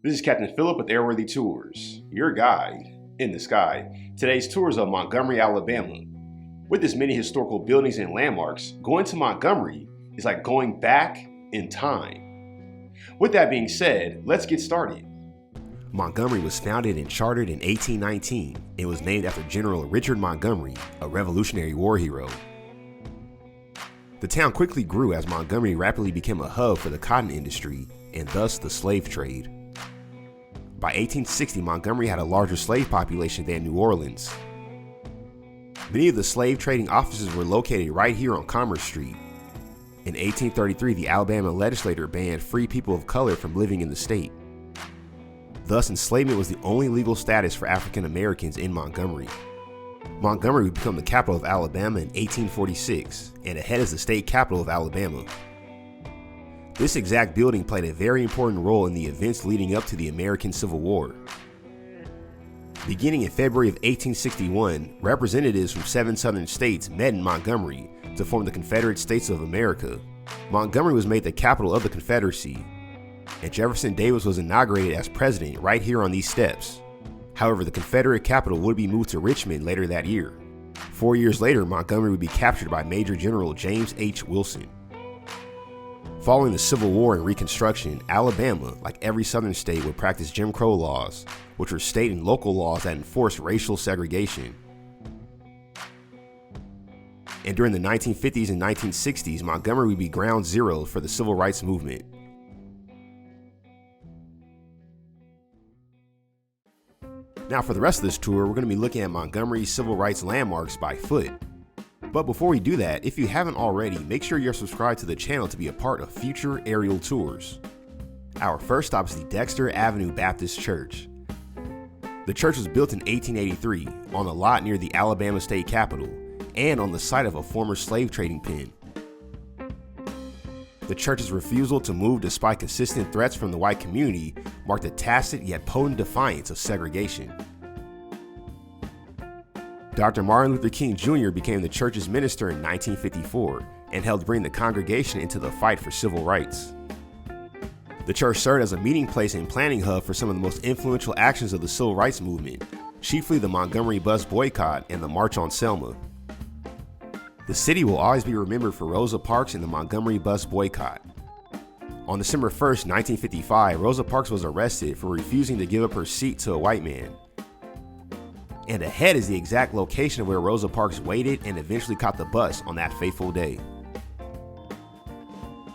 This is Captain Phillip with Airworthy Tours, your guide in the sky. Today's tour is of Montgomery, Alabama. With its many historical buildings and landmarks, going to Montgomery is like going back in time. With that being said, let's get started. Montgomery was founded and chartered in 1819 and was named after General Richard Montgomery, a Revolutionary War hero. The town quickly grew as Montgomery rapidly became a hub for the cotton industry and thus the slave trade. By 1860, Montgomery had a larger slave population than New Orleans. Many of the slave trading offices were located right here on Commerce Street. In 1833, the Alabama legislature banned free people of color from living in the state. Thus, enslavement was the only legal status for African Americans in Montgomery. Montgomery would become the capital of Alabama in 1846 and ahead as the state capital of Alabama. This exact building played a very important role in the events leading up to the American Civil War. Beginning in February of 1861, representatives from 7 southern states met in Montgomery to form the Confederate States of America. Montgomery was made the capital of the Confederacy, and Jefferson Davis was inaugurated as president right here on these steps. However, the Confederate capital would be moved to Richmond later that year. 4 years later, Montgomery would be captured by Major General James H. Wilson. Following the Civil War and Reconstruction, Alabama, like every southern state, would practice Jim Crow laws, which were state and local laws that enforced racial segregation. And during the 1950s and 1960s, Montgomery would be ground zero for the civil rights movement. Now for the rest of this tour, we're going to be looking at Montgomery's civil rights landmarks by foot. But before we do that, if you haven't already, make sure you're subscribed to the channel to be a part of future aerial tours. Our first stop is the Dexter Avenue Baptist Church. The church was built in 1883 on a lot near the Alabama state capitol and on the site of a former slave trading pen. The church's refusal to move despite consistent threats from the white community marked a tacit yet potent defiance of segregation. Dr. Martin Luther King Jr. became the church's minister in 1954 and helped bring the congregation into the fight for civil rights. The church served as a meeting place and planning hub for some of the most influential actions of the civil rights movement, chiefly the Montgomery bus boycott and the March on Selma. The city will always be remembered for Rosa Parks and the Montgomery bus boycott. On December 1st, 1955, Rosa Parks was arrested for refusing to give up her seat to a white man. And ahead is the exact location of where Rosa Parks waited and eventually caught the bus on that fateful day.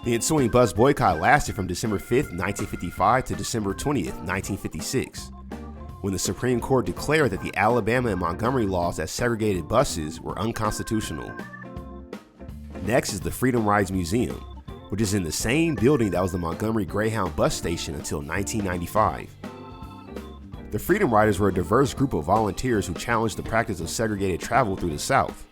The ensuing bus boycott lasted from December 5th, 1955 to December 20th, 1956, when the Supreme Court declared that the Alabama and Montgomery laws that segregated buses were unconstitutional. Next is the Freedom Rides Museum, which is in the same building that was the Montgomery Greyhound bus station until 1995. The Freedom Riders were a diverse group of volunteers who challenged the practice of segregated travel through the South.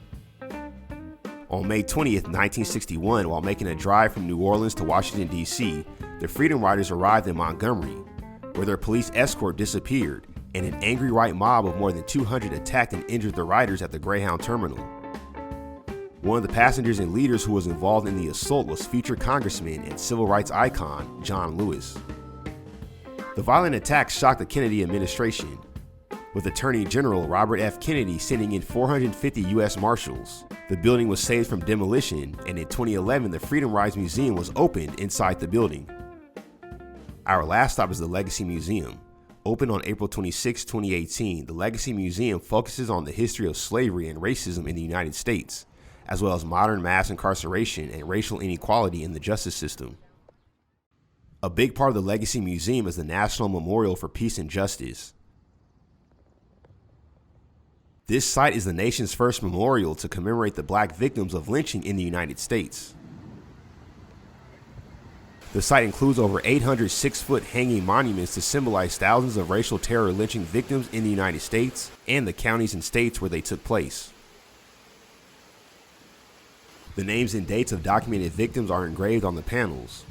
On May 20th, 1961, while making a drive from New Orleans to Washington, D.C., the Freedom Riders arrived in Montgomery, where their police escort disappeared, and an angry white mob of more than 200 attacked and injured the riders at the Greyhound terminal. One of the passengers and leaders who was involved in the assault was future congressman and civil rights icon John Lewis. The violent attack shocked the Kennedy administration, with Attorney General Robert F. Kennedy sending in 450 U.S. Marshals. The building was saved from demolition, and in 2011, the Freedom Rides Museum was opened inside the building. Our last stop is the Legacy Museum. Opened on April 26, 2018, the Legacy Museum focuses on the history of slavery and racism in the United States, as well as modern mass incarceration and racial inequality in the justice system. A big part of the Legacy Museum is the National Memorial for Peace and Justice. This site is the nation's first memorial to commemorate the black victims of lynching in the United States. The site includes over 800 6-foot hanging monuments to symbolize thousands of racial terror lynching victims in the United States and the counties and states where they took place. The names and dates of documented victims are engraved on the panels.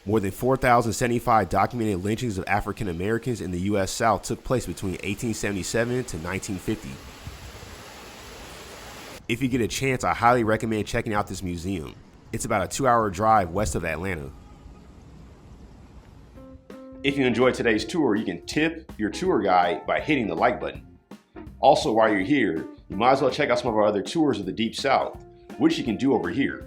More than 4,075 documented lynchings of African Americans in the U.S. South took place between 1877 to 1950. If you get a chance, I highly recommend checking out this museum. It's about a 2-hour drive west of Atlanta. If you enjoyed today's tour, you can tip your tour guide by hitting the like button. Also, while you're here, you might as well check out some of our other tours of the Deep South, which you can do over here.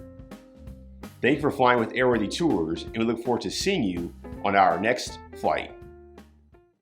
Thank you for flying with Airworthy Tours, and we look forward to seeing you on our next flight.